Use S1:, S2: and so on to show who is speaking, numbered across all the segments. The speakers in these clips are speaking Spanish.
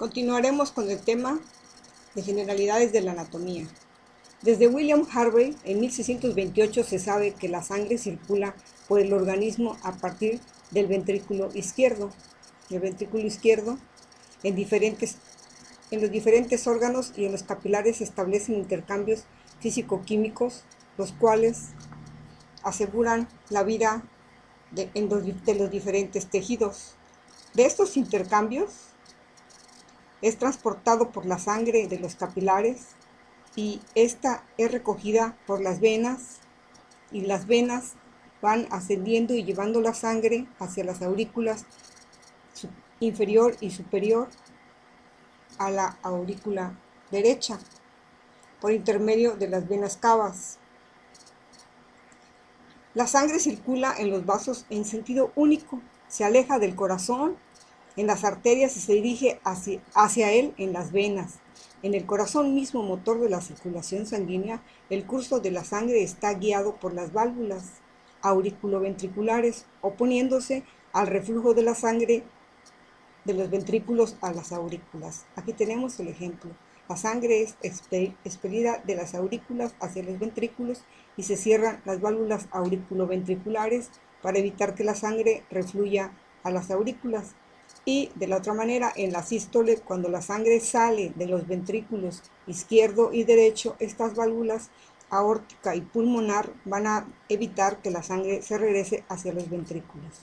S1: Continuaremos con el tema de generalidades de la anatomía. Desde William Harvey en 1628 se sabe que la sangre circula por el organismo a partir del ventrículo izquierdo. El ventrículo izquierdo en los diferentes órganos y en los capilares se establecen intercambios físico-químicos, los cuales aseguran la vida de los diferentes tejidos. De estos intercambios es transportado por la sangre de los capilares y esta es recogida por las venas, y las venas van ascendiendo y llevando la sangre hacia las aurículas inferior y superior a la aurícula derecha por intermedio de las venas cavas. La sangre circula en los vasos en sentido único, se aleja del corazón en las arterias y se dirige hacia él en las venas. En el corazón mismo, motor de la circulación sanguínea, el curso de la sangre está guiado por las válvulas auriculoventriculares, oponiéndose al reflujo de la sangre de los ventrículos a las aurículas. Aquí tenemos el ejemplo. La sangre es expelida de las aurículas hacia los ventrículos y se cierran las válvulas auriculoventriculares para evitar que la sangre refluya a las aurículas. Y de la otra manera, en la sístole, cuando la sangre sale de los ventrículos izquierdo y derecho, estas válvulas aórtica y pulmonar van a evitar que la sangre se regrese hacia los ventrículos.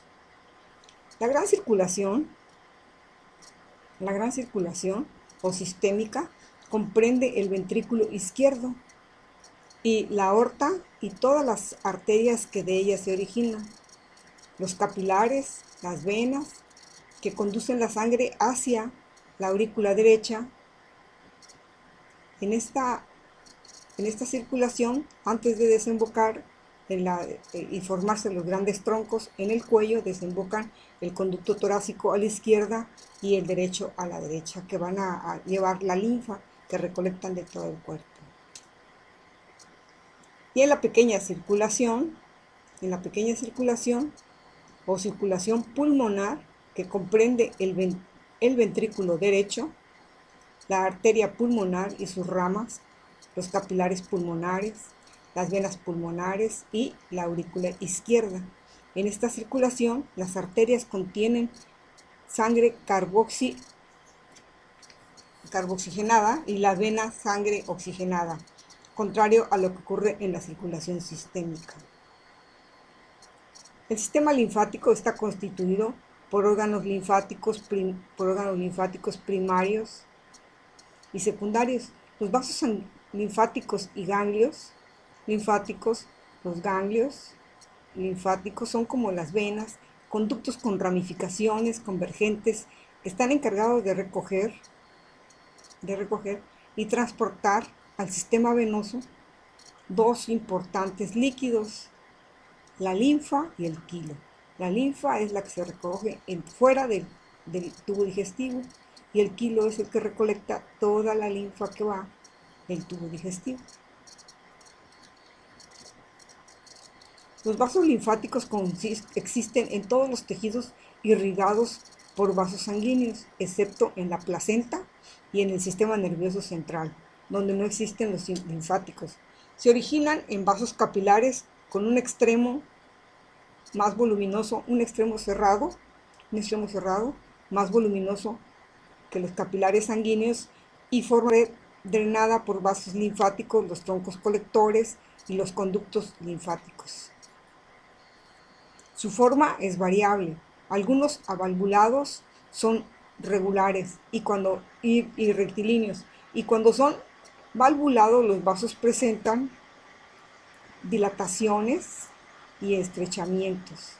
S1: La gran circulación o sistémica comprende el ventrículo izquierdo y la aorta y todas las arterias que de ella se originan, los capilares, las venas que conducen la sangre hacia la aurícula derecha. En esta circulación, antes de desembocar y formarse los grandes troncos, en el cuello desembocan el conducto torácico a la izquierda y el derecho a la derecha, que van a llevar la linfa que recolectan de todo el cuerpo. Y en la pequeña circulación o circulación pulmonar, que comprende el ventrículo derecho, la arteria pulmonar y sus ramas, los capilares pulmonares, las venas pulmonares y la aurícula izquierda. En esta circulación, las arterias contienen sangre carboxigenada y la vena sangre oxigenada, contrario a lo que ocurre en la circulación sistémica. El sistema linfático está constituido por órganos linfáticos primarios y secundarios. Los vasos linfáticos y ganglios linfáticos. Los ganglios linfáticos son como las venas, conductos con ramificaciones convergentes que están encargados de recoger y transportar al sistema venoso dos importantes líquidos, la linfa y el quilo. La linfa es la que se recoge fuera del tubo digestivo y el quilo es el que recolecta toda la linfa que va del tubo digestivo. Los vasos linfáticos existen en todos los tejidos irrigados por vasos sanguíneos, excepto en la placenta y en el sistema nervioso central, donde no existen los linfáticos. Se originan en vasos capilares con un extremo más voluminoso, un extremo cerrado, más voluminoso que los capilares sanguíneos y forma drenada por vasos linfáticos, los troncos colectores y los conductos linfáticos. Su forma es variable. Algunos avalvulados son regulares y rectilíneos, y cuando son valvulados los vasos presentan dilataciones y estrechamientos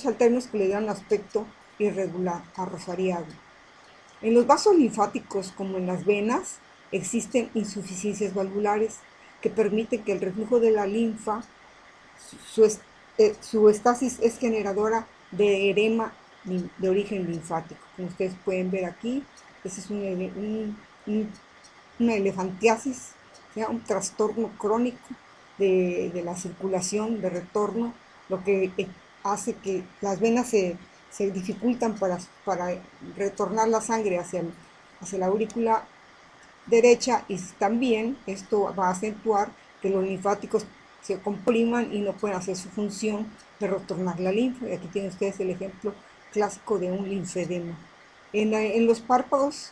S1: alternos que le dan un aspecto irregular, arrosariado. En los vasos linfáticos, como en las venas, existen insuficiencias valvulares que permiten que el reflujo de la linfa, su estasis es generadora de edema de origen linfático. Como ustedes pueden ver aquí, ese es una elefantiasis, un trastorno crónico de la circulación de retorno, lo que hace que las venas se se dificultan para retornar la sangre hacia la aurícula derecha, y también esto va a acentuar que los linfáticos se compriman y no pueden hacer su función de retornar la linfa. Y aquí tienen ustedes el ejemplo clásico de un linfedema. En los párpados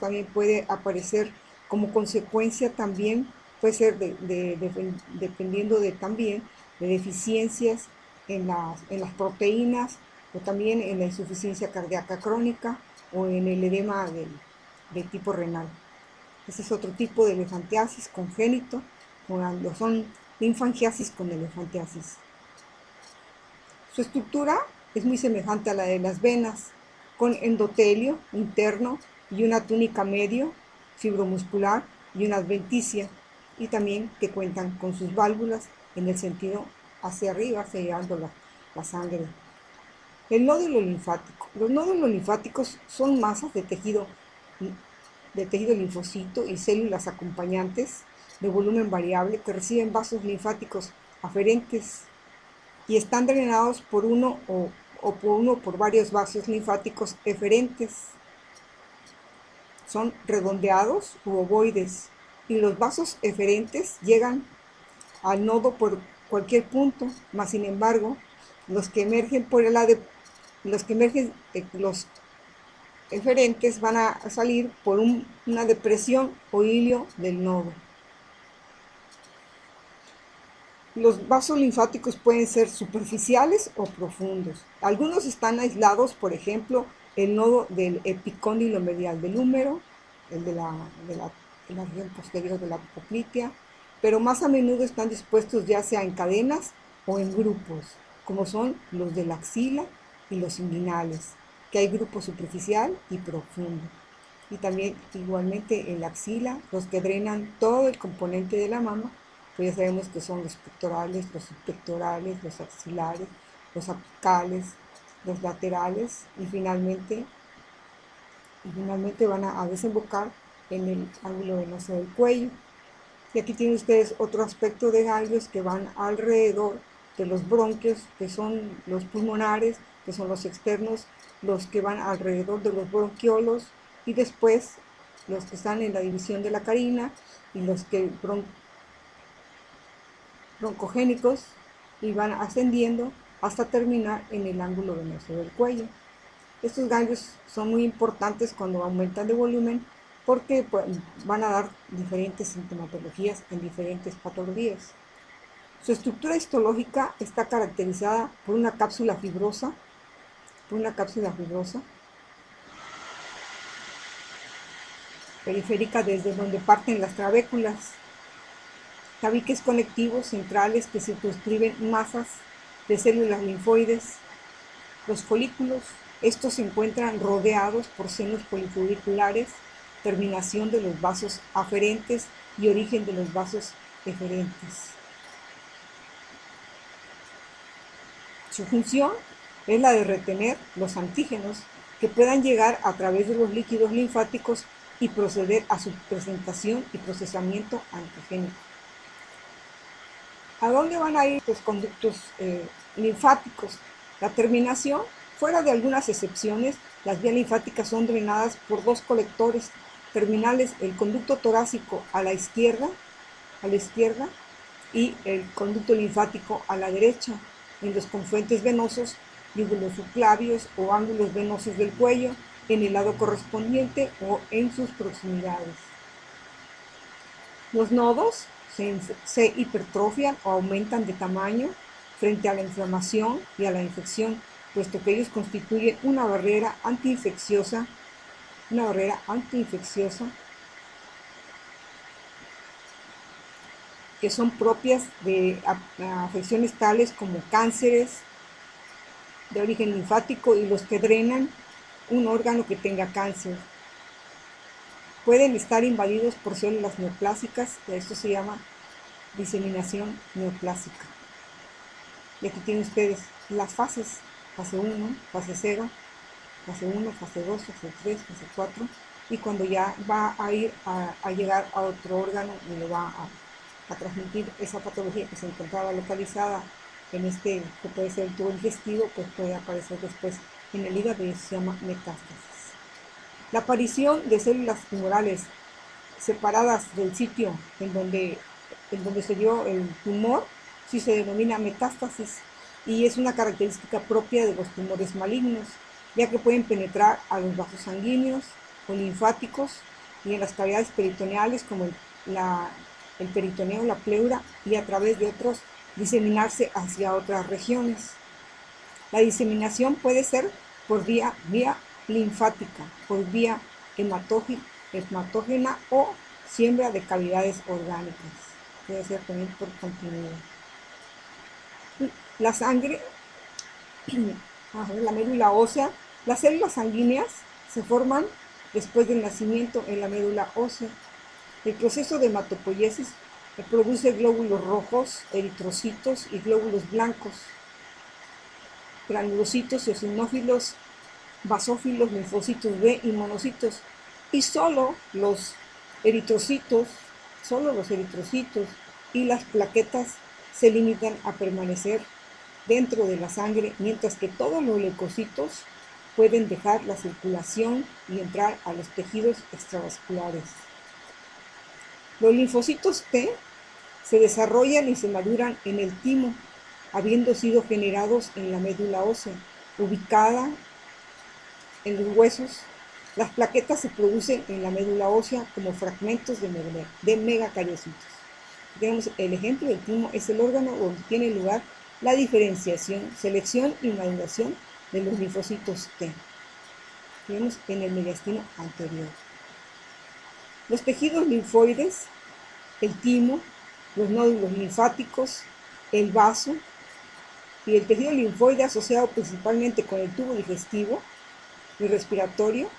S1: también puede aparecer como consecuencia también, puede ser dependiendo también de deficiencias en las proteínas, o también en la insuficiencia cardíaca crónica, o en el edema de tipo renal. Ese es otro tipo de elefantiasis congénito, cuando son linfangiasis con elefantiasis. Su estructura es muy semejante a la de las venas, con endotelio interno y una túnica medio, fibromuscular y una adventicia, y también que cuentan con sus válvulas en el sentido hacia arriba, sellando la sangre. El nódulo linfático. Los nódulos linfáticos son masas de tejido linfocito y células acompañantes de volumen variable que reciben vasos linfáticos aferentes y están drenados por uno o por varios vasos linfáticos eferentes. Son redondeados u ovoides, y los vasos eferentes llegan al nodo por cualquier punto, mas sin embargo, los que emergen por el lado, los eferentes van a salir por una depresión o hilio del nodo. Los vasos linfáticos pueden ser superficiales o profundos. Algunos están aislados, por ejemplo, el nodo del epicóndilo medial del húmero, el de la región posterior de la poplitea, pero más a menudo están dispuestos ya sea en cadenas o en grupos, como son los de la axila y los inguinales, que hay grupo superficial y profundo. Y también igualmente en la axila, los que drenan todo el componente de la mama, pues ya sabemos que son los pectorales, los subpectorales, los axilares, los apicales, los laterales, y finalmente van a desembocar en el ángulo venoso del cuello. Y aquí tienen ustedes otro aspecto de ganglios que van alrededor de los bronquios, que son los pulmonares, que son los externos, los que van alrededor de los bronquiolos, y después los que están en la división de la carina, y los que broncogénicos, y van ascendiendo hasta terminar en el ángulo venoso del cuello. Estos ganglios son muy importantes cuando aumentan de volumen, porque pues, van a dar diferentes sintomatologías en diferentes patologías. Su estructura histológica está caracterizada por una cápsula fibrosa, periférica desde donde parten las trabéculas, tabiques conectivos centrales que circunscriben masas de células linfoides. Los folículos, estos se encuentran rodeados por senos polifuriculares, terminación de los vasos aferentes y origen de los vasos eferentes. Su función es la de retener los antígenos que puedan llegar a través de los líquidos linfáticos y proceder a su presentación y procesamiento antigénico. ¿A dónde van a ir los conductos linfáticos? La terminación, fuera de algunas excepciones, las vías linfáticas son drenadas por dos colectores terminales: el conducto torácico a la izquierda y el conducto linfático a la derecha, en los confluentes venosos, lígulos subclavios o ángulos venosos del cuello, en el lado correspondiente o en sus proximidades. Los nodos se hipertrofian o aumentan de tamaño frente a la inflamación y a la infección, puesto que ellos constituyen una barrera antiinfecciosa que son propias de afecciones tales como cánceres de origen linfático y los que drenan un órgano que tenga cáncer. Pueden estar invadidos por células neoplásicas, y esto se llama diseminación neoplásica. Y aquí tienen ustedes las fases: fase 1, fase 0, fase 1, fase 2, fase 3, fase 4, y cuando ya va a ir a llegar a otro órgano y lo va a transmitir esa patología que se encontraba localizada en que puede ser el tubo digestivo, pues puede aparecer después en el hígado se llama metástasis. La aparición de células tumorales separadas del sitio en donde se dio el tumor, sí se denomina metástasis y es una característica propia de los tumores malignos, ya que pueden penetrar a los vasos sanguíneos o linfáticos y en las cavidades peritoneales como el peritoneo, la pleura y a través de otros diseminarse hacia otras regiones. La diseminación puede ser por vía linfática, por vía hematógena o siembra de cavidades orgánicas. Puede ser también por continuidad. La sangre, la médula ósea, las células sanguíneas se forman después del nacimiento en la médula ósea. El proceso de hematopoiesis produce glóbulos rojos, eritrocitos y glóbulos blancos, granulocitos, eosinófilos, basófilos, linfocitos B y monocitos. Y solo los eritrocitos y las plaquetas se limitan a permanecer dentro de la sangre, mientras que todos los leucocitos pueden dejar la circulación y entrar a los tejidos extravasculares. Los linfocitos T se desarrollan y se maduran en el timo, habiendo sido generados en la médula ósea, ubicada en los huesos. Las plaquetas se producen en la médula ósea como fragmentos de megacariocitos. Tenemos el ejemplo del timo, es el órgano donde tiene lugar la diferenciación, selección y maduración de los linfocitos T. Tenemos en el mediastino anterior. Los tejidos linfoides, el timo, los nódulos linfáticos, el vaso y el tejido linfoide asociado principalmente con el tubo digestivo y respiratorio,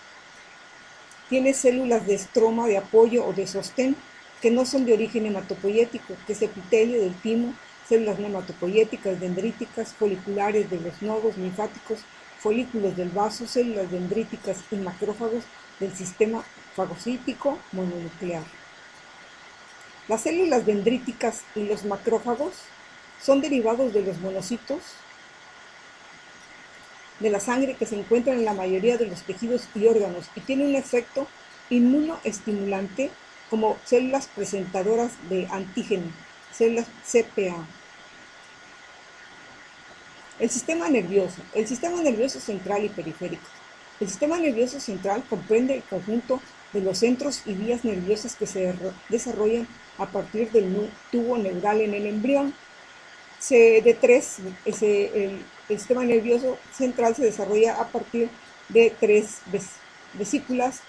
S1: tiene células de estroma de apoyo o de sostén que no son de origen hematopoyético, que es epitelio del timo, células no hematopoyéticas, dendríticas, foliculares de los nodos linfáticos, folículos del vaso, células dendríticas y macrófagos del sistema fagocítico mononuclear. Las células dendríticas y los macrófagos son derivados de los monocitos de la sangre que se encuentran en la mayoría de los tejidos y órganos y tienen un efecto inmunoestimulante como células presentadoras de antígeno, células CPA. El sistema nervioso central y periférico. El sistema nervioso central comprende el conjunto de los centros y vías nerviosas que se desarrollan a partir del tubo neural en el embrión. El sistema nervioso central se desarrolla a partir de tres vesículas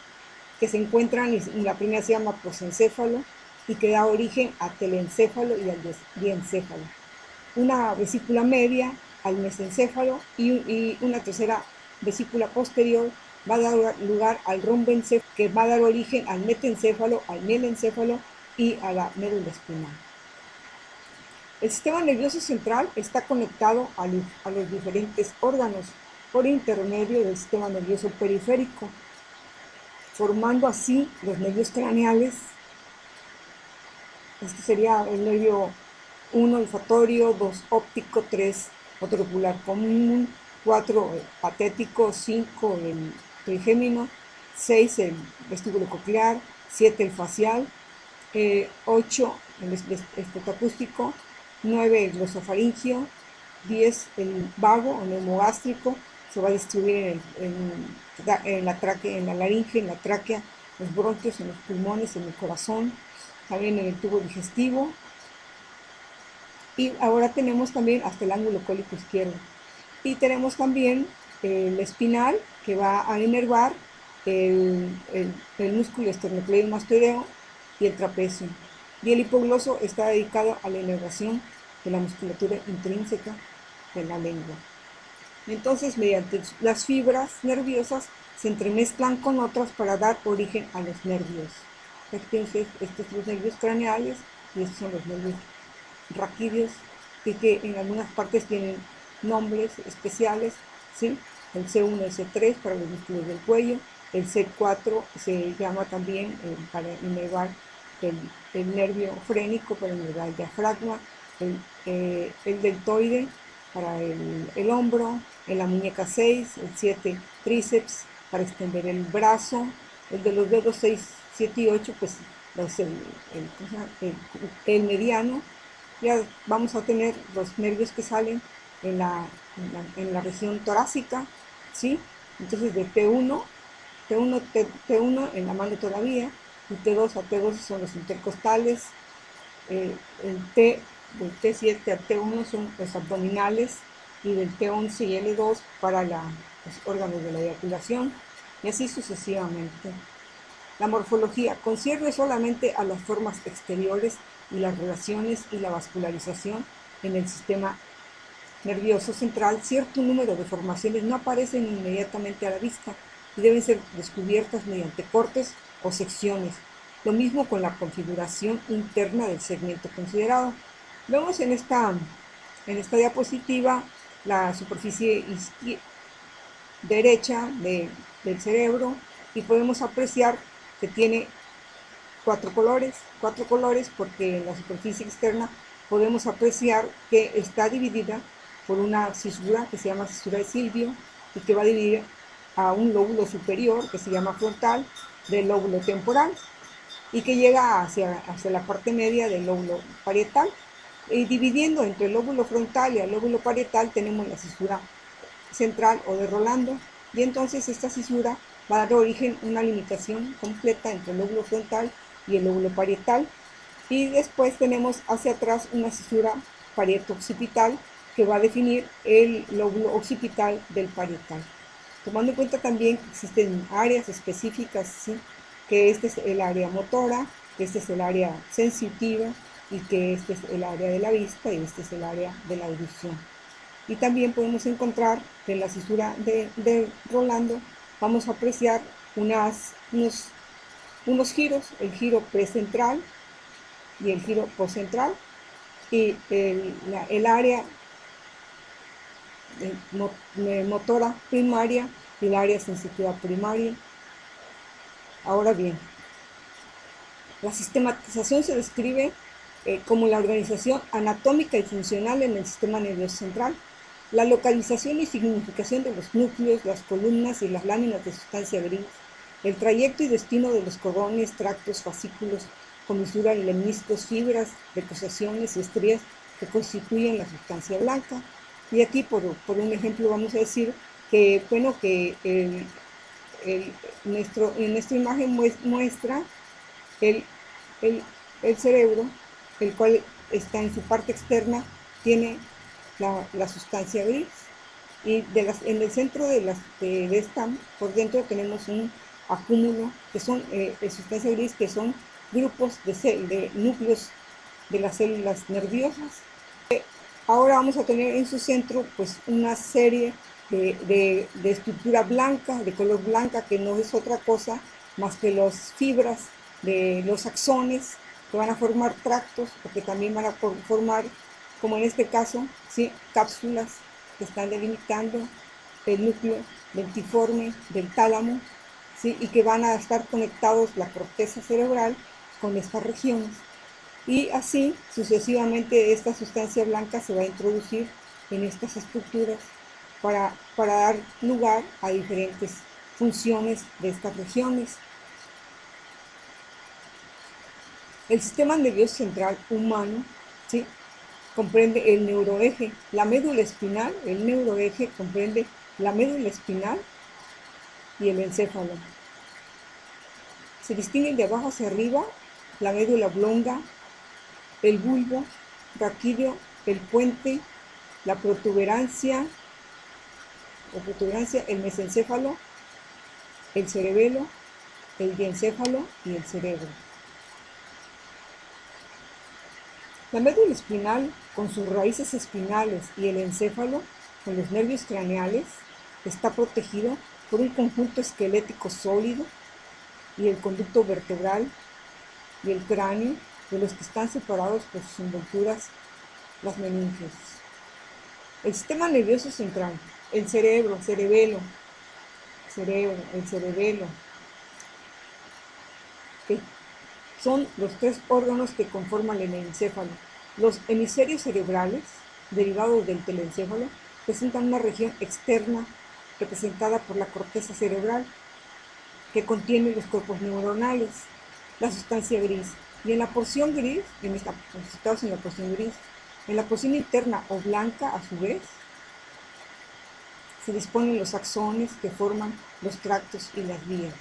S1: que se encuentran, y la primera se llama prosencéfalo y que da origen a telencéfalo y al diencéfalo. Una vesícula media al mesencéfalo y una tercera vesícula posterior va a dar lugar al romboencéfalo, que va a dar origen al metencéfalo, al mielencéfalo y a la médula espinal. El sistema nervioso central está conectado a los diferentes órganos por intermedio del sistema nervioso periférico, formando así los nervios craneales. Este sería el nervio 1 olfatorio, 2 óptico, 3 ocular común, 4 patético, 5 el trigémino, 6 el vestíbulo coclear, 7 el facial, 8 el estetoacústico, 9 el glosofaringio, 10 el vago o neumogástrico, se va a distribuir en la tráquea, en la laringe, en la tráquea, los bronquios, en los pulmones, en el corazón, también en el tubo digestivo. Y ahora tenemos también hasta el ángulo cólico izquierdo. Y tenemos también el espinal, que va a inervar el músculo esternocleidomastoideo y el trapecio. Y el hipogloso está dedicado a la inervación de la musculatura intrínseca de la lengua. Entonces, mediante las fibras nerviosas se entremezclan con otras para dar origen a los nervios. Entonces, estos son los nervios craneales y estos son los nervios raquídeos, y que en algunas partes tienen nombres especiales, ¿sí? El C1 y C3 para los músculos del cuello, el C4 se llama también para inervar el nervio frénico, para inervar el diafragma, el deltoide para el hombro, en la muñeca 6, el 7 tríceps para extender el brazo, el de los dedos 6, 7 y 8 pues el mediano. Ya vamos a tener los nervios que salen en la región torácica, ¿sí? Entonces de T1 en la mano todavía, y T2 a T12 son los intercostales, del T7 a T1 son los abdominales, y del T11 y L2 para los órganos de la eyaculación, y así sucesivamente. La morfología concierne solamente a las formas exteriores y las relaciones y la vascularización en el sistema nervioso central. Cierto número de formaciones no aparecen inmediatamente a la vista y deben ser descubiertas mediante cortes o secciones. Lo mismo con la configuración interna del segmento considerado. Vemos en esta diapositiva la superficie derecha del cerebro, y podemos apreciar que tiene cuatro colores porque en la superficie externa podemos apreciar que está dividida por una cisura que se llama cisura de Silvio, y que va a dividir a un lóbulo superior que se llama frontal del lóbulo temporal, y que llega hacia la parte media del lóbulo parietal. Y dividiendo entre el lóbulo frontal y el lóbulo parietal tenemos la cisura central o de Rolando, y entonces esta cisura va a dar origen a una limitación completa entre el lóbulo frontal y el lóbulo parietal, y después tenemos hacia atrás una cisura parieto-occipital que va a definir el lóbulo occipital del parietal. Tomando en cuenta también que existen áreas específicas, ¿sí? Que este es el área motora, que este es el área sensitiva, y que este es el área de la vista, y este es el área de la audición. Y también podemos encontrar que en la cisura de Rolando vamos a apreciar unos giros, el giro precentral y el giro postcentral, y el área motora primaria y el área sensitiva primaria. Ahora bien, la sistematización se describe como la organización anatómica y funcional en el sistema nervioso central, la localización y significación de los núcleos, las columnas y las láminas de sustancia gris, el trayecto y destino de los cordones, tractos, fascículos, comisuras, lemniscos, fibras, deposiciones y estrías que constituyen la sustancia blanca. Y aquí, por un ejemplo, vamos a decir que, bueno, que nuestra imagen muestra el, el, el cerebro, el cual está en su parte externa, tiene la sustancia gris, y en el centro de esta, por dentro tenemos un acúmulo que son sustancia gris, que son grupos de núcleos de las células nerviosas. Ahora vamos a tener en su centro pues una serie de estructura blanca, de color blanca, que no es otra cosa más que las fibras de los axones, que van a formar tractos, porque también van a formar, como en este caso, ¿sí?, cápsulas que están delimitando el núcleo lentiforme del tálamo, ¿sí?, y que van a estar conectados la corteza cerebral con estas regiones. Y así sucesivamente esta sustancia blanca se va a introducir en estas estructuras para dar lugar a diferentes funciones de estas regiones. El sistema nervioso central humano, ¿sí?, comprende el neuroeje, la médula espinal. El neuroeje comprende la médula espinal y el encéfalo. Se distinguen de abajo hacia arriba la médula oblonga, el bulbo raquídeo, el puente, la protuberancia el mesencéfalo, el cerebelo, el diencéfalo y el cerebro. La médula espinal, con sus raíces espinales, y el encéfalo, con los nervios craneales, está protegido por un conjunto esquelético sólido, y el conducto vertebral y el cráneo, de los que están separados por sus envolturas, las meninges. El sistema nervioso central, el cerebro, el cerebelo, que son los tres órganos que conforman el encéfalo. Los hemisferios cerebrales derivados del telencéfalo, presentan una región externa representada por la corteza cerebral, que contiene los cuerpos neuronales, la sustancia gris. Y en la porción gris, situados en la porción gris, en la porción interna o blanca, a su vez, se disponen los axones que forman los tractos y las vías.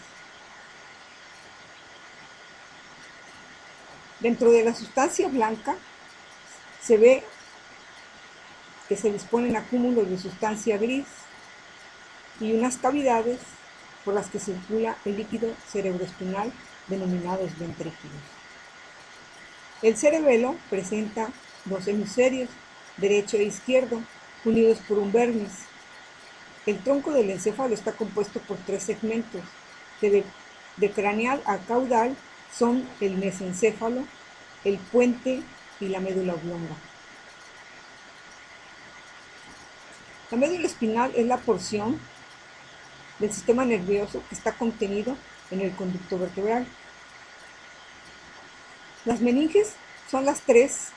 S1: Dentro de la sustancia blanca se ve que se disponen acúmulos de sustancia gris y unas cavidades por las que circula el líquido cerebroespinal denominados ventrículos. El cerebelo presenta dos hemisferios, derecho e izquierdo, unidos por un vérniz. El tronco del encéfalo está compuesto por tres segmentos. De craneal a caudal son el mesencéfalo, el puente y la médula oblonga. La médula espinal es la porción del sistema nervioso que está contenido en el conducto vertebral. Las meninges son las tres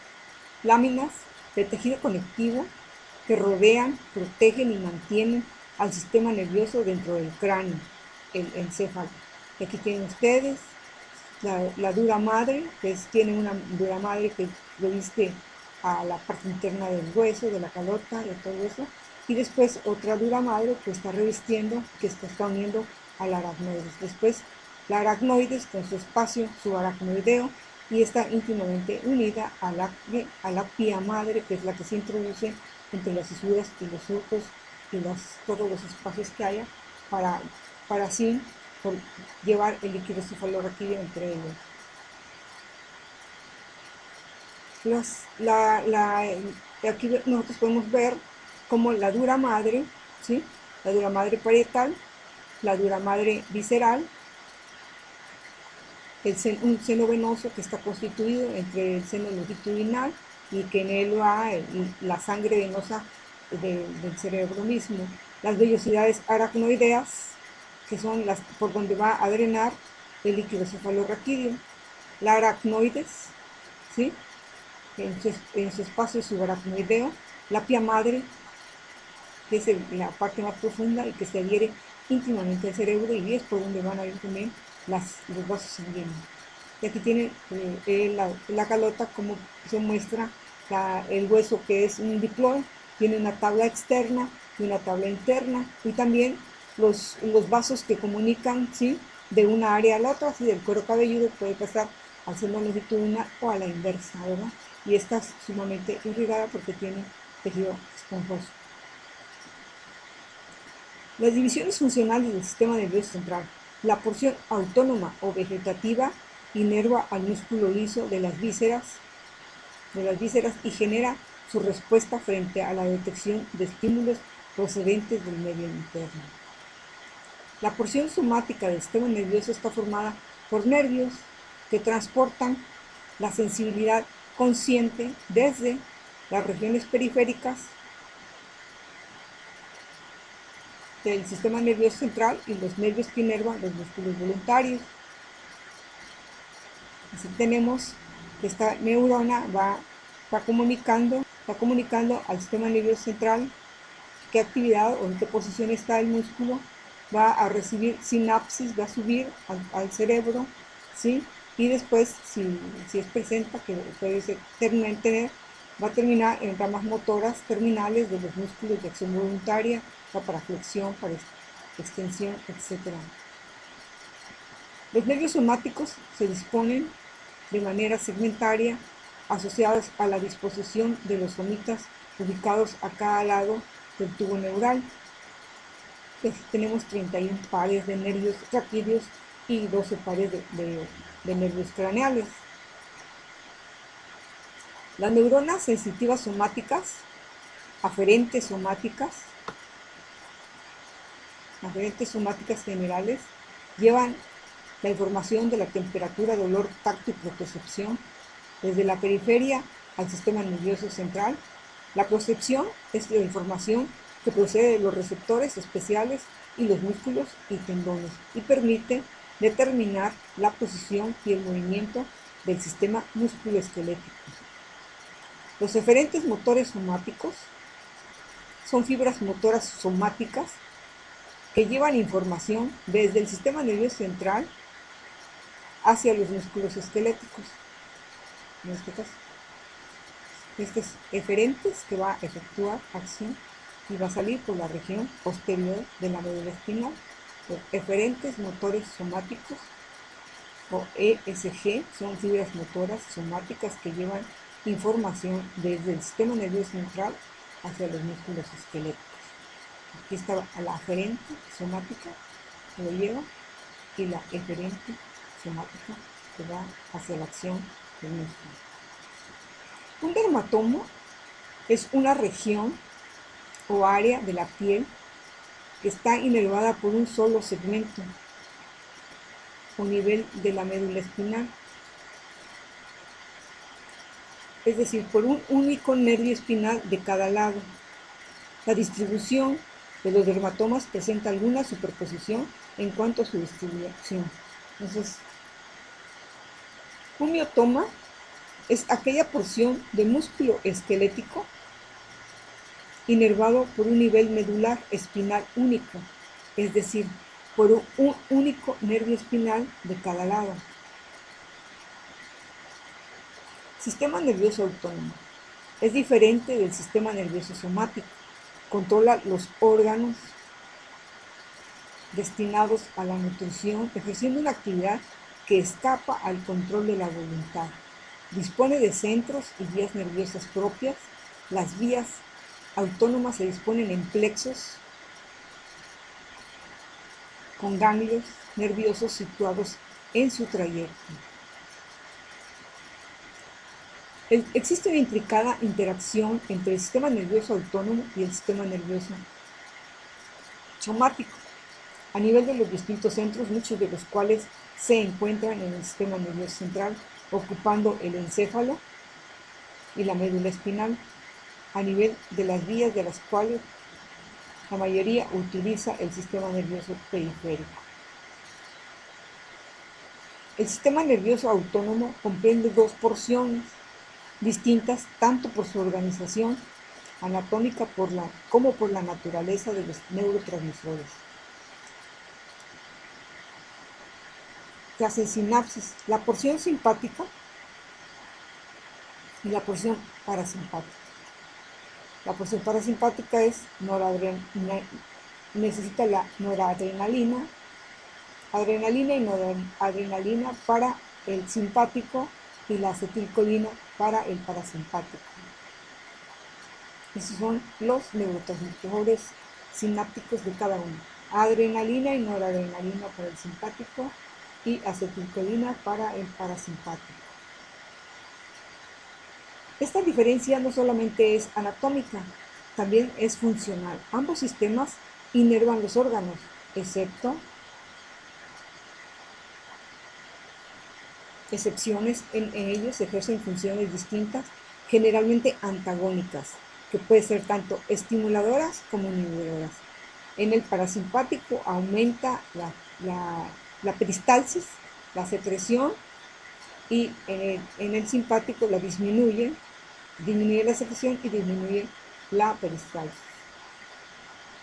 S1: láminas de tejido conectivo que rodean, protegen y mantienen al sistema nervioso dentro del cráneo, el encéfalo. Y aquí tienen ustedes la dura madre, tiene una dura madre que reviste a la parte interna del hueso, de la calota, de todo eso, y después otra dura madre que está revistiendo, que está uniendo al aracnoides. Después la aracnoides con su espacio subaracnoideo, y está íntimamente unida a la pía madre, que es la que se introduce entre las fisuras y los surcos y todos los espacios que haya para así llevar el líquido cefalorraquídeo entre ellos. Aquí nosotros podemos ver como la dura madre, ¿sí? La dura madre parietal, la dura madre visceral, un seno venoso que está constituido entre el seno longitudinal y que en él va la sangre venosa del cerebro mismo. Las vellosidades aracnoideas, que son las por donde va a drenar el líquido cefalorraquídeo. La aracnoides, ¿sí? En su espacio subaracnoideo. La pía madre, que es la parte más profunda y que se adhiere íntimamente al cerebro, y es por donde van a ir también los vasos sanguíneos. Y aquí tiene la calota, como se muestra el hueso, que es un diploide, tiene una tabla externa y una tabla interna, y también los vasos que comunican, ¿sí?, de una área a la otra, así del cuero cabelludo puede pasar al seno longitudinal o a la inversa, ¿verdad? Y está sumamente irrigada porque tiene tejido esponjoso. Las divisiones funcionales del sistema nervioso central. La porción autónoma o vegetativa inerva al músculo liso de las vísceras y genera su respuesta frente a la detección de estímulos procedentes del medio interno. La porción somática del sistema nervioso está formada por nervios que transportan la sensibilidad consciente desde las regiones periféricas del sistema nervioso central y los nervios que inervan los músculos voluntarios. Así tenemos que esta neurona va comunicando al sistema nervioso central qué actividad o en qué posición está el músculo, va a recibir sinapsis, va a subir al cerebro, ¿sí? Y después, si es presenta, que puede ser va a terminar en ramas motoras terminales de los músculos de acción voluntaria, para flexión, para extensión, etc. Los nervios somáticos se disponen de manera segmentaria, asociados a la disposición de los somitas ubicados a cada lado del tubo neural. Tenemos 31 pares de nervios raquídeos y 12 pares de nervios craneales. Las neuronas sensitivas somáticas, aferentes somáticas generales, llevan la información de la temperatura, dolor, tacto y propriocepción desde la periferia al sistema nervioso central. La procepción es la información que procede de los receptores especiales y los músculos y tendones, y permite determinar la posición y el movimiento del sistema musculoesquelético. Los eferentes motores somáticos son fibras motoras somáticas que llevan información desde el sistema nervioso central hacia los músculos esqueléticos. En este caso, estos eferentes que va a efectuar acción y va a salir por la región posterior de la médula espinal. Los eferentes motores somáticos o ESG son fibras motoras somáticas que llevan información desde el sistema nervioso central hacia los músculos esqueléticos. Aquí está la aferente somática que lo lleva y la eferente somática que va hacia la acción del músculo. Un dermatoma es una región o área de la piel que está inervada por un solo segmento o nivel de la médula espinal, es decir, por un único nervio espinal de cada lado. La distribución de los dermatomas presenta alguna superposición en cuanto a su distribución. Entonces, un miotoma es aquella porción de músculo esquelético inervado por un nivel medular espinal único, es decir, por un único nervio espinal de cada lado. Sistema nervioso autónomo. Es diferente del sistema nervioso somático. Controla los órganos destinados a la nutrición, ejerciendo una actividad que escapa al control de la voluntad. Dispone de centros y vías nerviosas propias. Las vías autónomas se disponen en plexos con ganglios nerviosos situados en su trayecto. Existe una intrincada interacción entre el sistema nervioso autónomo y el sistema nervioso somático, a nivel de los distintos centros, muchos de los cuales se encuentran en el sistema nervioso central, ocupando el encéfalo y la médula espinal, a nivel de las vías de las cuales la mayoría utiliza el sistema nervioso periférico. El sistema nervioso autónomo comprende dos porciones distintas tanto por su organización anatómica como por la naturaleza de los neurotransmisores. Clase sinapsis, la porción simpática y la porción parasimpática. La porción parasimpática necesita la noradrenalina, adrenalina y noradrenalina para el simpático y la acetilcolina para el parasimpático. Esos son los neurotransmisores sinápticos de cada uno. Adrenalina y noradrenalina para el simpático y acetilcolina para el parasimpático. Esta diferencia no solamente es anatómica, también es funcional. Ambos sistemas inervan los órganos, excepto excepciones, en ellos ejercen funciones distintas, generalmente antagónicas, que pueden ser tanto estimuladoras como inhibidoras. En el parasimpático aumenta la peristalsis, la secreción, y en el simpático la disminuye la secreción y disminuye la peristalsis.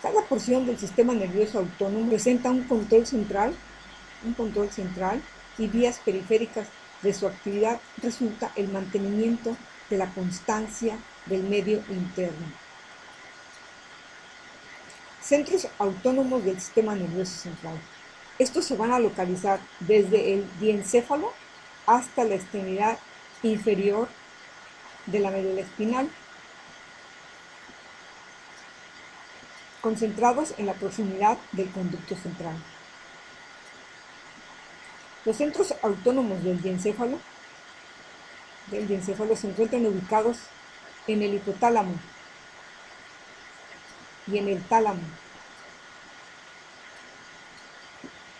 S1: Cada porción del sistema nervioso autónomo presenta un control central y vías periféricas. De su actividad resulta el mantenimiento de la constancia del medio interno. Centros autónomos del sistema nervioso central. Estos se van a localizar desde el diencéfalo hasta la extremidad inferior de la médula espinal, concentrados en la proximidad del conducto central. Los centros autónomos del diencéfalo se encuentran ubicados en el hipotálamo y en el tálamo.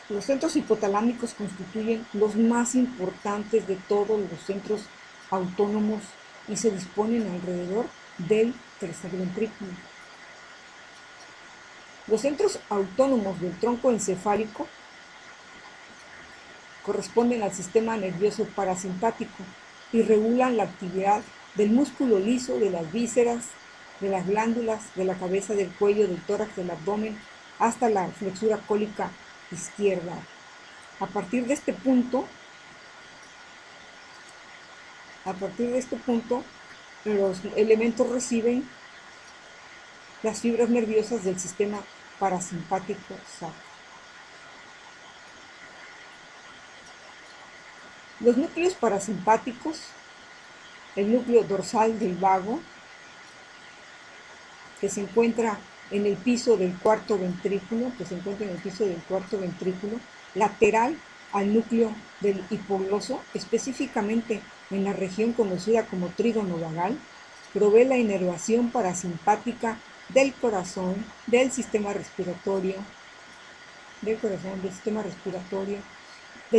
S1: Los centros hipotalámicos constituyen los más importantes de todos los centros autónomos y se disponen alrededor del tercer ventrículo. Los centros autónomos del tronco encefálico corresponden al sistema nervioso parasimpático y regulan la actividad del músculo liso, de las vísceras, de las glándulas, de la cabeza, del cuello, del tórax, del abdomen, hasta la flexura cólica izquierda. A partir de este punto, los elementos reciben las fibras nerviosas del sistema parasimpático sacro. Los núcleos parasimpáticos, el núcleo dorsal del vago, que se encuentra en el piso del cuarto ventrículo, lateral al núcleo del hipogloso, específicamente en la región conocida como trígono vagal, provee la inervación parasimpática del corazón, del sistema respiratorio, del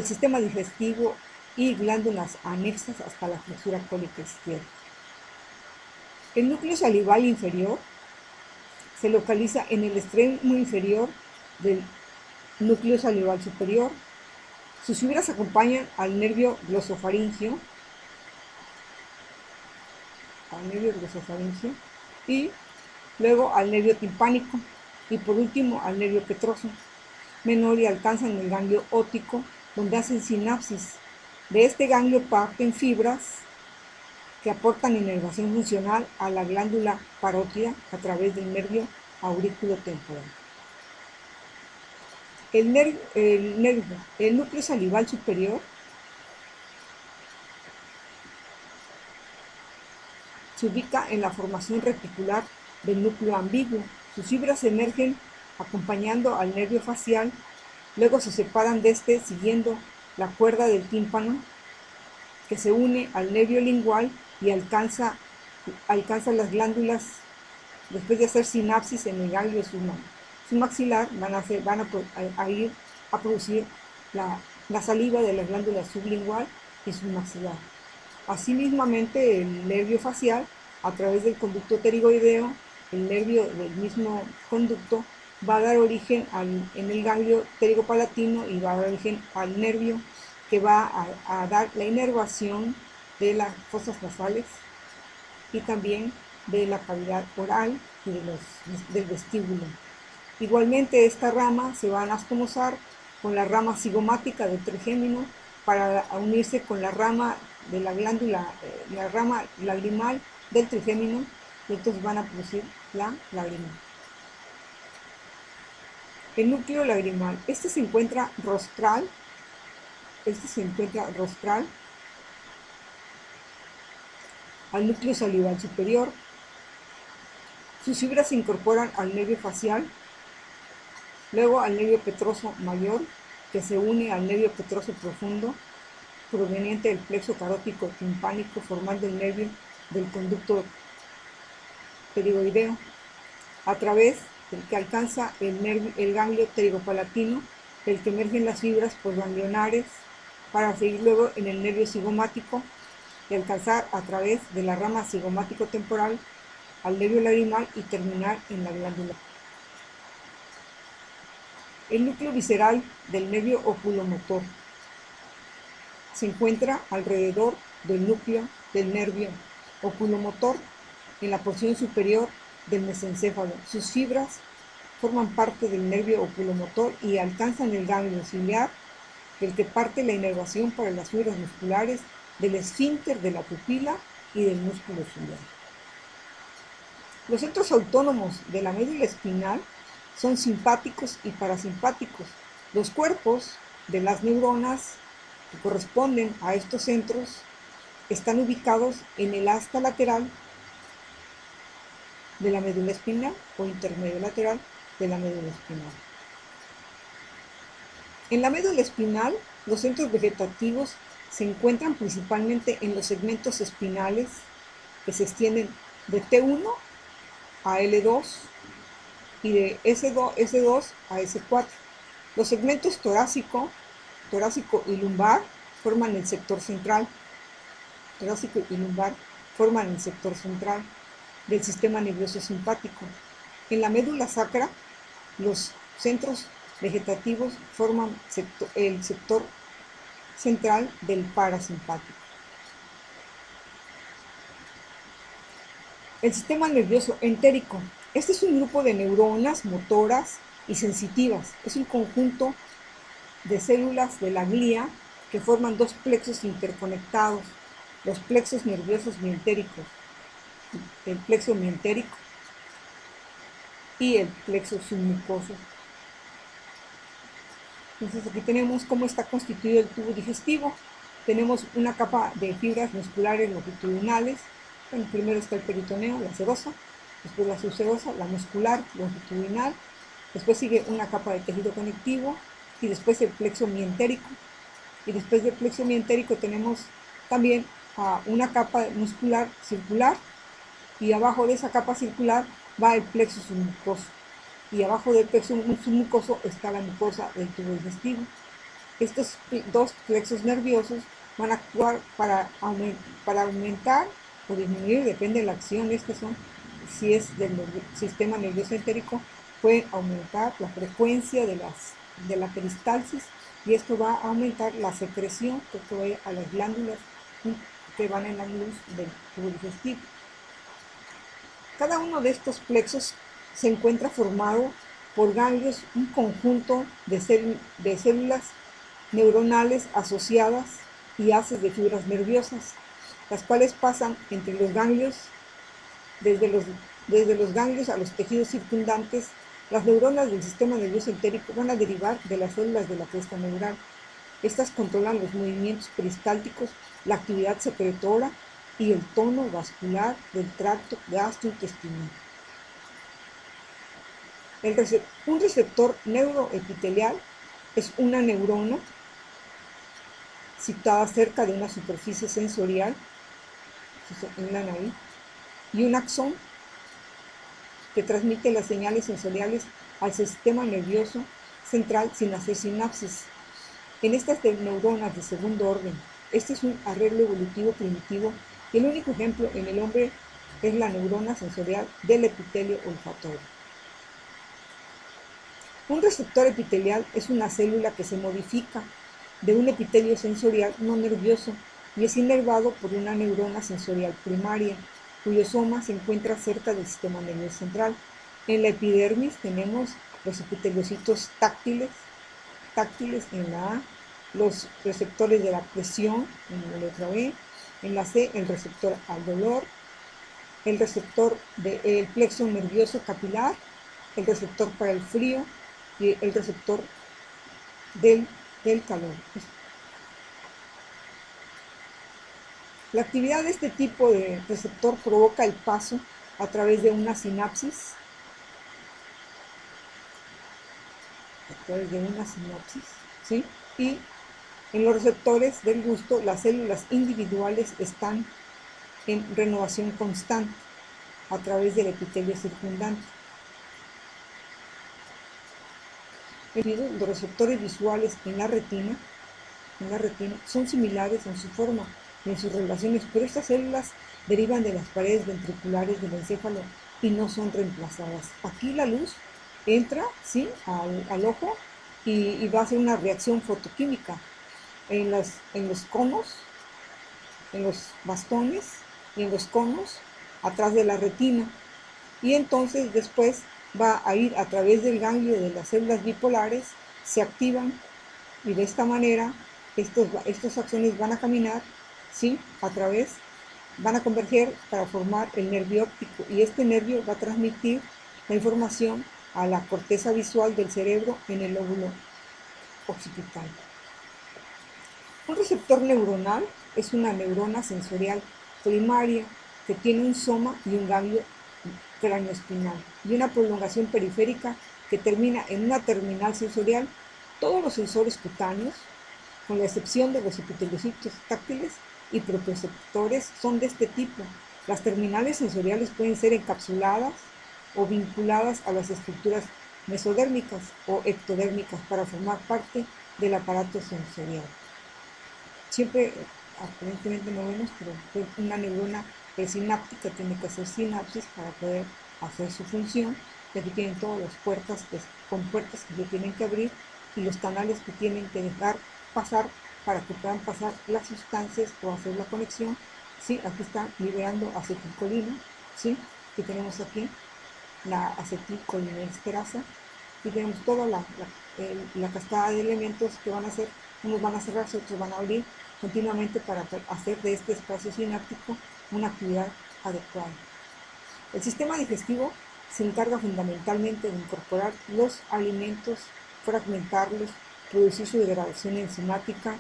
S1: sistema digestivo y glándulas anexas hasta la flexura cólica izquierda. El núcleo salival inferior se localiza en el extremo inferior del núcleo salival superior. Sus fibras acompañan al nervio glosofaringio, y luego al nervio timpánico y por último al nervio petroso menor y alcanzan el ganglio óptico, donde hacen sinapsis. De este ganglio parten fibras que aportan inervación funcional a la glándula parótida a través del nervio aurículo-temporal. El núcleo salival superior se ubica en la formación reticular del núcleo ambiguo. Sus fibras emergen acompañando al nervio facial, luego se separan de este siguiendo la cuerda del tímpano, que se une al nervio lingual y alcanza las glándulas. Después de hacer sinapsis en el ganglio submaxilar, van a ir a producir la saliva de la glándula sublingual y submaxilar. Asimismamente, el nervio facial, a través del conducto pterigoideo, el nervio del mismo conducto, va a dar origen en el ganglio pterigopalatino y va a dar origen al nervio que va a dar la inervación de las fosas nasales y también de la cavidad oral y del vestíbulo. Igualmente, esta rama se va a anastomosar con la rama cigomática del trigémino para unirse con la rama de la glándula, la rama lagrimal del trigémino, y entonces van a producir la lágrima. El núcleo lagrimal, este se encuentra rostral al núcleo salival superior. Sus fibras se incorporan al nervio facial, luego al nervio petroso mayor, que se une al nervio petroso profundo, proveniente del plexo carótico timpánico, formando el nervio del conducto pterigoideo, a través del que alcanza el ganglio pterigopalatino, del que emergen las fibras postganglionares, para seguir luego en el nervio cigomático y alcanzar a través de la rama cigomático-temporal al nervio lagrimal y terminar en la glándula. El núcleo visceral del nervio oculomotor se encuentra alrededor del núcleo del nervio oculomotor en la porción superior del mesencéfalo. Sus fibras forman parte del nervio oculomotor y alcanzan el ganglio ciliar, del que parte la inervación para las fibras musculares del esfínter de la pupila y del músculo ciliar. Los centros autónomos de la médula espinal son simpáticos y parasimpáticos. Los cuerpos de las neuronas que corresponden a estos centros están ubicados en el asta lateral de la médula espinal o intermedio lateral de la médula espinal. En la médula espinal, los centros vegetativos se encuentran principalmente en los segmentos espinales que se extienden de T1 a L2 y de S2 a S4. Los segmentos torácico y lumbar forman el sector central. Del sistema nervioso simpático. En la médula sacra, los centros vegetativos forman el sector central del parasimpático. El sistema nervioso entérico. Este es un grupo de neuronas motoras y sensitivas. Es un conjunto de células de la glía que forman dos plexos interconectados, los plexos nerviosos mientéricos, el plexo mientérico y el plexo submucoso. Entonces aquí tenemos cómo está constituido el tubo digestivo. Tenemos una capa de fibras musculares longitudinales. Bueno, primero está el peritoneo, la serosa, después la subserosa, la muscular longitudinal, después sigue una capa de tejido conectivo y después el plexo mientérico. Y después del plexo mientérico tenemos también una capa muscular circular y abajo de esa capa circular va el plexo submucoso. Y abajo del plexo submucoso está la mucosa del tubo digestivo. Estos dos plexos nerviosos van a actuar para aumentar o disminuir, depende de la acción, estas son, si es del sistema nervioso entérico, puede aumentar la frecuencia de la peristalsis y esto va a aumentar la secreción que va a las glándulas que van en la luz del tubo digestivo. Cada uno de estos plexos se encuentra formado por ganglios, un conjunto de células neuronales asociadas y haces de fibras nerviosas, las cuales pasan entre los ganglios, desde los ganglios a los tejidos circundantes. Las neuronas del sistema nervioso entérico van a derivar de las células de la cresta neural. Estas controlan los movimientos peristálticos, la actividad secretora y el tono vascular del tracto gastrointestinal. Un receptor neuroepitelial es una neurona situada cerca de una superficie sensorial en la nariz y un axón que transmite las señales sensoriales al sistema nervioso central sin hacer sinapsis. En estas neuronas de segundo orden, este es un arreglo evolutivo primitivo y el único ejemplo en el hombre es la neurona sensorial del epitelio olfatorio. Un receptor epitelial es una célula que se modifica de un epitelio sensorial no nervioso y es inervado por una neurona sensorial primaria, cuyo soma se encuentra cerca del sistema nervioso central. En la epidermis tenemos los epiteliocitos táctiles en la A, los receptores de la presión en la letra B, en la C el receptor al dolor, el receptor del plexo nervioso capilar, el receptor para el frío y el receptor del calor. La actividad de este tipo de receptor provoca el paso a través de una sinapsis, ¿sí? Y en los receptores del gusto, las células individuales están en renovación constante a través del epitelio circundante. Los receptores visuales en la retina son similares en su forma y en sus relaciones, pero estas células derivan de las paredes ventriculares del encéfalo y no son reemplazadas. Aquí la luz entra, ¿sí?, al ojo y va a hacer una reacción fotoquímica en los conos, en los bastones y en los conos atrás de la retina, y entonces después va a ir a través del ganglio de las células bipolares, se activan y de esta manera estos axones van a caminar, ¿sí?, van a converger para formar el nervio óptico y este nervio va a transmitir la información a la corteza visual del cerebro en el lóbulo occipital. Un receptor neuronal es una neurona sensorial primaria que tiene un soma y un ganglio craneoespinal y una prolongación periférica que termina en una terminal sensorial. Todos los sensores cutáneos, con la excepción de los epiteliocitos táctiles y propioceptores, son de este tipo. Las terminales sensoriales pueden ser encapsuladas o vinculadas a las estructuras mesodérmicas o ectodérmicas para formar parte del aparato sensorial. Siempre, aparentemente no vemos, pero una neurona presináptica tiene que hacer sinapsis para poder hacer su función. Y aquí tienen todas las puertas, con puertas que se tienen que abrir y los canales que tienen que dejar pasar para que puedan pasar las sustancias o hacer la conexión. Sí, aquí están liberando acetilcolina ¿sí? Que tenemos aquí la acetilcolinesterasa y tenemos toda la cascada de elementos que van a hacer, unos van a cerrarse, otros van a abrir continuamente para hacer de este espacio sináptico una actividad adecuada. El sistema digestivo se encarga fundamentalmente de incorporar los alimentos, fragmentarlos, producir su degradación enzimática,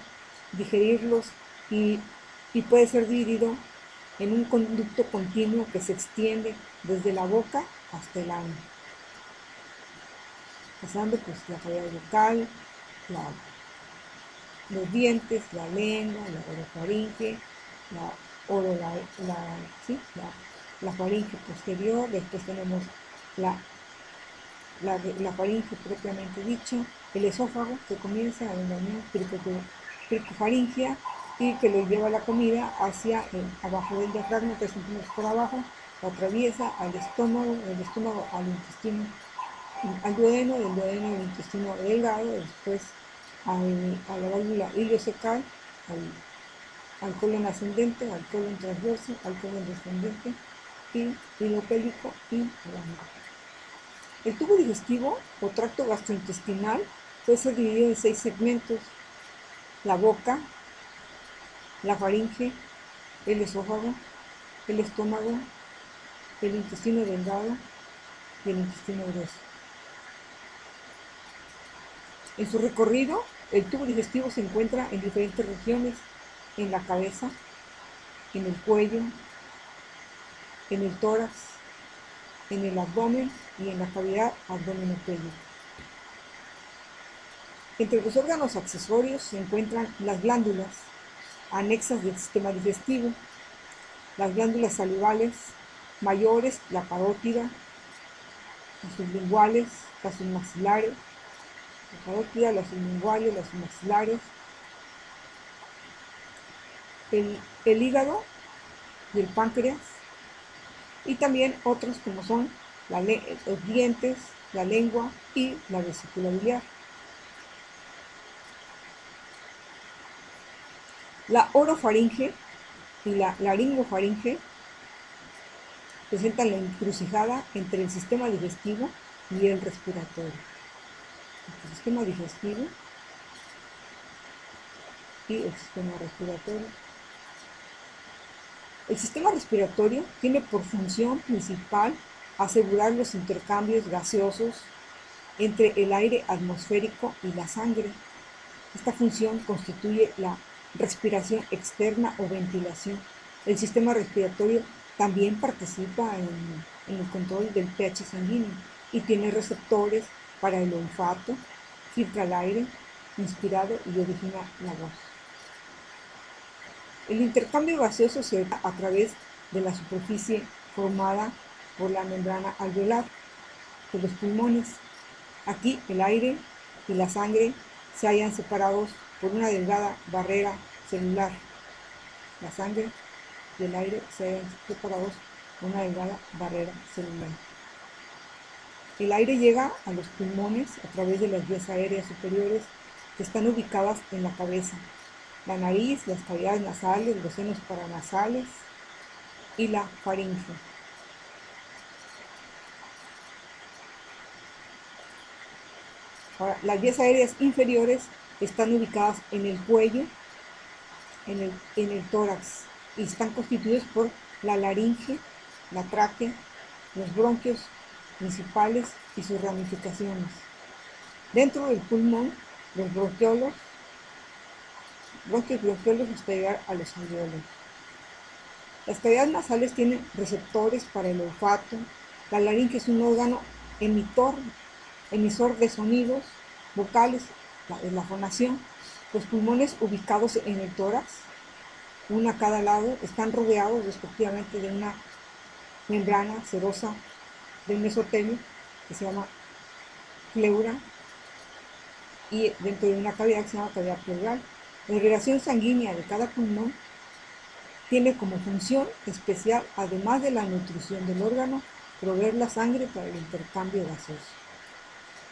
S1: digerirlos y, y puede ser dividido en un conducto continuo que se extiende desde la boca hasta el ano, pasando pues la cavidad bucal, los dientes, la lengua, la orofaringe, la, oro, ¿sí? la faringe posterior, después tenemos la, la faringe propiamente dicho, el esófago que comienza en la unión cricofaringea y que lo lleva la comida hacia abajo del diafragma, 3 centímetros por abajo, lo atraviesa al estómago, del estómago al intestino, al duodeno, del duodeno al intestino delgado, después a la válvula iliocecal, al colon ascendente, al colon transverso, al colon descendente, y hilo pélvico y alambre. El tubo digestivo o tracto gastrointestinal puede ser dividido en 6 segmentos: la boca, la faringe, el esófago, el estómago, el intestino delgado y el intestino grueso. En su recorrido, el tubo digestivo se encuentra en diferentes regiones: en la cabeza, en el cuello, en el tórax, en el abdomen y en la cavidad abdominopélvica. Entre los órganos accesorios se encuentran las glándulas anexas del sistema digestivo, las glándulas salivales mayores, la parótida, las sublinguales, las submaxilares, la parótida, las sublinguales, las submaxilares, el hígado y el páncreas, y también otros como son los dientes, la lengua y la vesícula biliar. La orofaringe y la laringofaringe presentan la encrucijada entre el sistema digestivo y el respiratorio. El sistema digestivo y el sistema respiratorio. El sistema respiratorio tiene por función principal asegurar los intercambios gaseosos entre el aire atmosférico y la sangre. Esta función constituye la respiración externa o ventilación. El sistema respiratorio también participa en el control del pH sanguíneo y tiene receptores para el olfato, filtra el aire inspirado y origina la voz. El intercambio gaseoso se da a través de la superficie formada por la membrana alveolar de los pulmones. Aquí el aire y la sangre se hallan separados por una delgada barrera celular. La sangre y el aire se hallan separados por una delgada barrera celular. El aire llega a los pulmones a través de las vías aéreas superiores que están ubicadas en la cabeza, la nariz, las cavidades nasales, los senos paranasales y la faringe. Ahora, las vías aéreas inferiores están ubicadas en el cuello, en el tórax, y están constituidos por la laringe, la tráquea, los bronquios principales y sus ramificaciones. Dentro del pulmón, los bronquiolos hasta llegar a los alveolos. Las cavidades nasales tienen receptores para el olfato. La laringe es un órgano emisor de sonidos vocales, la fonación. Los pulmones ubicados en el tórax, uno a cada lado, están rodeados respectivamente de una membrana serosa del mesotelio que se llama pleura, y dentro de una cavidad que se llama cavidad pleural. La irrigación sanguínea de cada pulmón tiene como función especial, además de la nutrición del órgano, proveer la sangre para el intercambio gaseoso.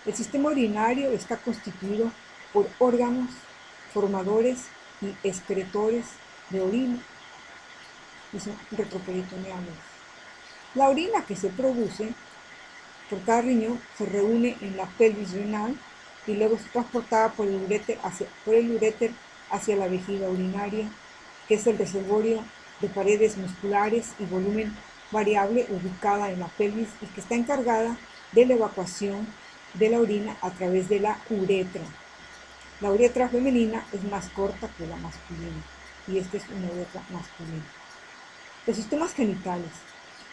S1: El sistema urinario está constituido por órganos formadores y excretores de orina, y son retroperitoneales. La orina que se produce por cada riñón se reúne en la pelvis renal y luego es transportada por el uréter hacia la vejiga urinaria, que es el reservorio de paredes musculares y volumen variable ubicada en la pelvis y que está encargada de la evacuación de la orina a través de la uretra. La uretra femenina es más corta que la masculina y esta es una uretra masculina. Los sistemas genitales.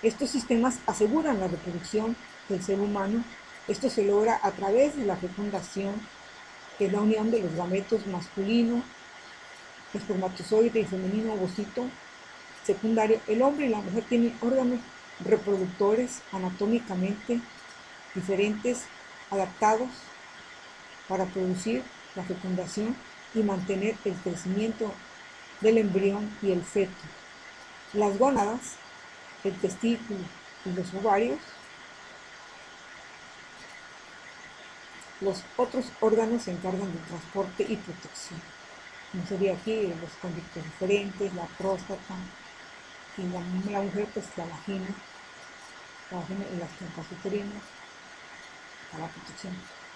S1: Estos sistemas aseguran la reproducción del ser humano. Esto se logra a través de la fecundación, que es la unión de los gametos masculino, espermatozoide y femenino ovocito secundario. El hombre y la mujer tienen órganos reproductores anatómicamente diferentes, adaptados para producir la fecundación y mantener el crecimiento del embrión y el feto. Las gónadas, el testículo y los ovarios, los otros órganos se encargan del transporte y protección. Como sería aquí los conductos diferentes, la próstata y la mujer pues la vagina y las trompas uterinas para la protección.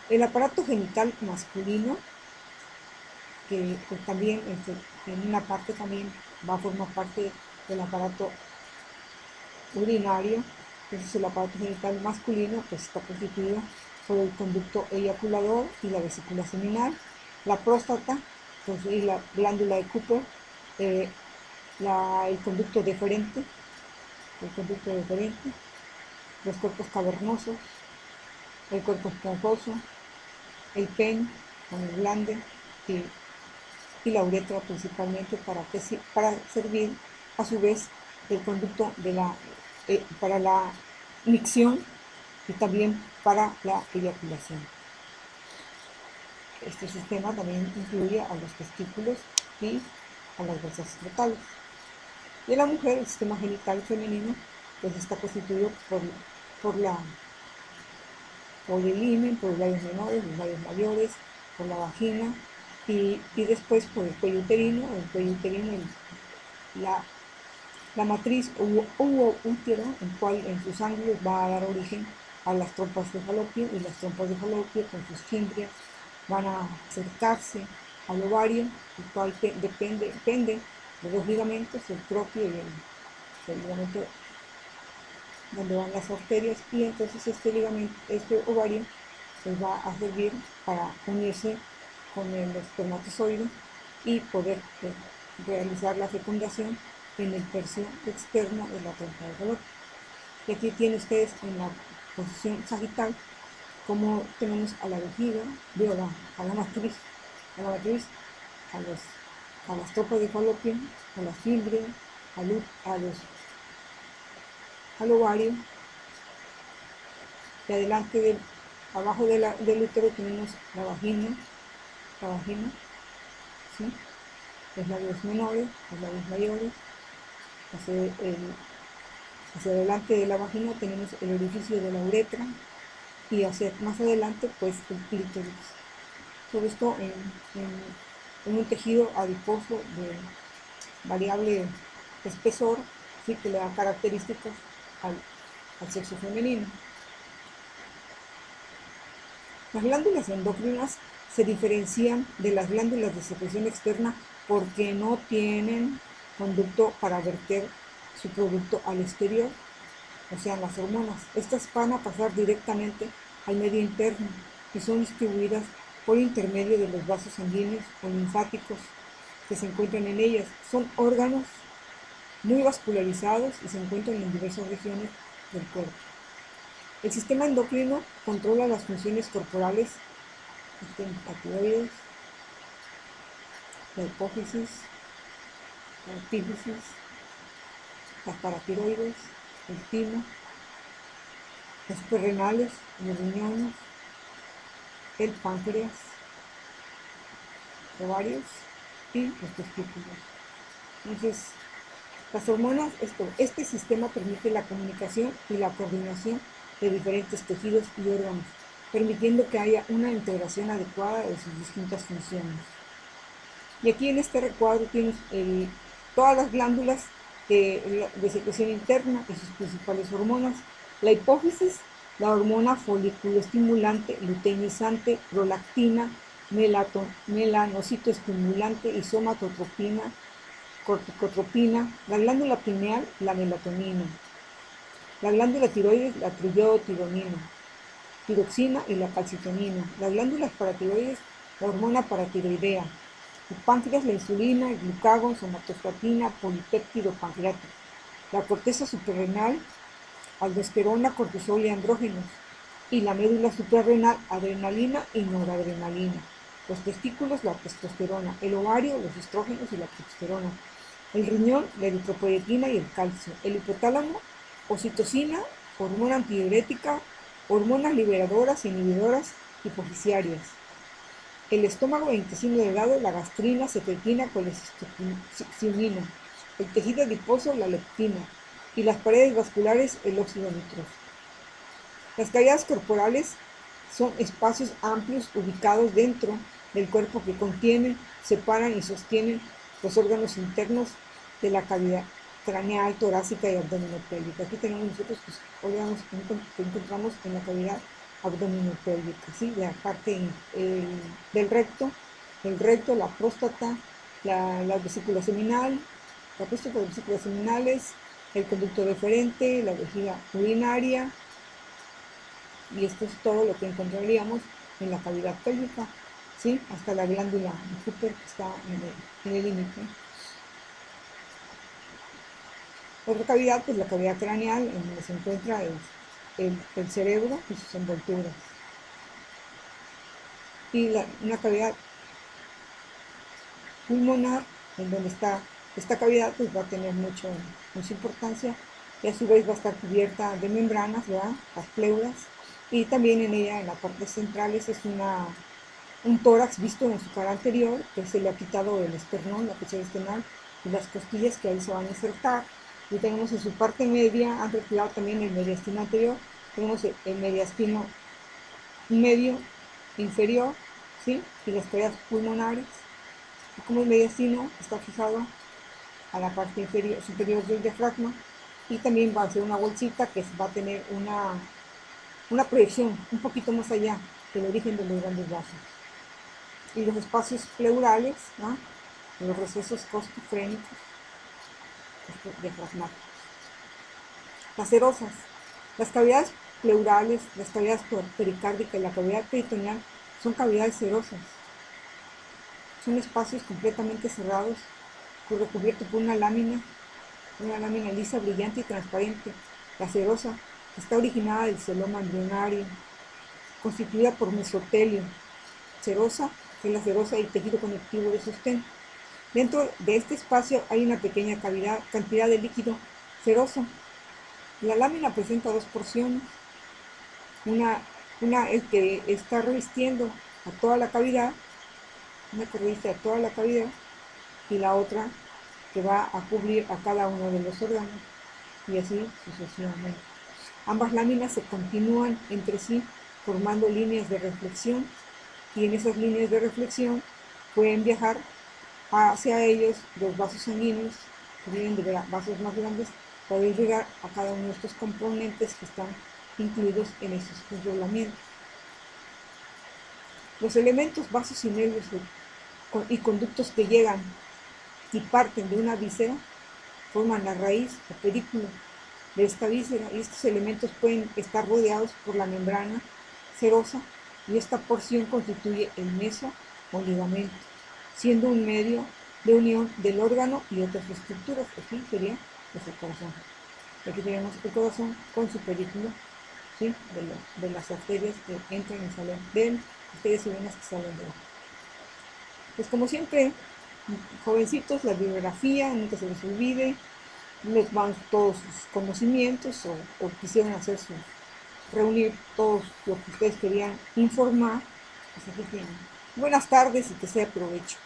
S1: El aparato genital masculino, que pues, también en una parte también va a formar parte del aparato urinario. Ese es el aparato genital masculino, pues está constituido por el conducto eyaculador y la vesícula seminal, la próstata, pues, y la glándula de Cooper, el conducto deferente, los cuerpos cavernosos, el cuerpo esponjoso, el pene con el glande y la uretra principalmente para servir a su vez el conducto para la micción y también para la eyaculación. Este sistema también incluye a los testículos y a las bolsas escrotales. Y en la mujer, el sistema genital femenino pues está constituido por el himen, por los labios menores, los labios mayores, por la vagina y después por el cuello uterino, la matriz u útero, el cual en sus ángulos va a dar origen a las trompas de falopio, y las trompas de falopio con sus fimbrias van a acercarse al ovario, el cual depende de dos ligamentos, el propio y el ligamento donde van las arterias, y entonces este ovario pues va a servir para unirse con el espermatozoide y poder realizar la fecundación en el tercio externo de la trompa de falopio. Y aquí tienen ustedes en la posición sagital como tenemos a la vejiga, a la matriz, a las trompas de falopio, a la fibra, al ovario, y abajo del útero tenemos la vagina, ¿sí? Los labios menores, los labios mayores. Hacia adelante de la vagina tenemos el orificio de la uretra y más adelante pues el clítoris. Todo esto en un tejido adiposo de variable espesor, ¿sí? Que le da características al sexo femenino. Las glándulas endocrinas se diferencian de las glándulas de secreción externa porque no tienen conducto para verter su producto al exterior, o sea, las hormonas. Estas van a pasar directamente al medio interno y son distribuidas por intermedio de los vasos sanguíneos o linfáticos que se encuentran en ellas. Son órganos muy vascularizados y se encuentran en diversas regiones del cuerpo. El sistema endocrino controla las funciones corporales, la tiroides, la hipófisis, la epífisis, las paratiroides, el timo, las suprarrenales, los riñones, el páncreas, los ovarios y los testículos. Entonces, las hormonas, este sistema permite la comunicación y la coordinación de diferentes tejidos y órganos, permitiendo que haya una integración adecuada de sus distintas funciones. Y aquí en este recuadro tienes todas las glándulas de secreción interna y sus principales hormonas. La hipófisis, la hormona folículo-estimulante, luteinizante, prolactina, melanocitoestimulante y somatotropina, corticotropina. La glándula pineal, la melatonina. La glándula tiroides, la triiotironina, tiroxina y la calcitonina. Las glándulas paratiroides, la hormona paratiroidea. El páncreas, la insulina, el glucagón, somatostatina, polipéptido pancreático. La corteza suprarrenal, aldosterona, cortisol y andrógenos. Y la médula suprarrenal, adrenalina y noradrenalina. Los testículos, la testosterona. El ovario, los estrógenos y la progesterona. El riñón, la eritropoyetina y el calcio. El hipotálamo, oxitocina, hormona antidiurética, hormonas liberadoras e inhibidoras hipofisiarias. El estómago e intestino delgado, la gastrina, secretina, colecistiona. El tejido adiposo, la leptina. Y las paredes vasculares, el óxido nitroso. Las cavidades corporales son espacios amplios ubicados dentro del cuerpo que contienen, separan y sostienen los órganos internos de la cavidad craneal, torácica y abdominopélvica. Aquí tenemos nosotros los órganos que encontramos en la cavidad abdominopélvica, ¿sí? La parte del recto, la próstata, la vesícula seminal, la próstata, las vesículas seminales, el conducto deferente, la vejiga urinaria, y esto es todo lo que encontraríamos en la cavidad pélvica, ¿sí? Hasta la glándula de Cooper que está en el límite. Otra cavidad, pues la cavidad craneal, en donde se encuentra el cerebro y sus envolturas. Y una cavidad pulmonar, en donde está esta cavidad, pues va a tener mucha importancia, y a su vez va a estar cubierta de membranas, ¿verdad? Las pleuras, y también en ella, en la parte central, es un tórax visto en su cara anterior, que se le ha quitado el esternón, la flecha esternal, y las costillas que ahí se van a insertar. Y tenemos en su parte media, han retirado también el mediastino anterior, tenemos el mediastino medio inferior, ¿sí? Y las cavidades pulmonares. Y como el mediastino está fijado a la parte superior del diafragma, y también va a ser una bolsita que va a tener una proyección un poquito más allá del origen de los grandes vasos. Y los espacios pleurales, ¿no? Los recesos costofrénicos, diafragmáticos. Las serosas. Las cavidades pleurales, las cavidades pericárdicas y la cavidad peritoneal son cavidades serosas. Son espacios completamente cerrados, recubiertos por una lámina lisa, brillante y transparente. La serosa está originada del celoma embrionario, constituida por mesotelio, serosa, que es la serosa y tejido conectivo de sostén. Dentro de este espacio hay una pequeña cantidad de líquido seroso. La lámina presenta dos porciones, una que está revistiendo a toda la cavidad, una que reviste a toda la cavidad, y la otra que va a cubrir a cada uno de los órganos, y así sucesivamente. Ambas láminas se continúan entre sí formando líneas de reflexión, y en esas líneas de reflexión pueden viajar hacia ellos los vasos sanguíneos que vienen de vasos más grandes, para llegar a cada uno de estos componentes que están incluidos en estos desdoblamientos. Los elementos, vasos y nervios y conductos que llegan y parten de una víscera forman la raíz o pedículo de esta víscera, y estos elementos pueden estar rodeados por la membrana serosa, y esta porción constituye el meso o ligamento, siendo un medio de unión del órgano y otras estructuras. Aquí sería el corazón. Aquí tenemos el corazón con su pedículo, ¿sí? de las arterias que entran y salen de él, arterias y venas que salen de él. Pues como siempre, jovencitos, la bibliografía, nunca se les olvide, les van todos sus conocimientos, o quisieran reunir todo lo que ustedes querían informar, pues aquí tienen. Buenas tardes y que sea provecho.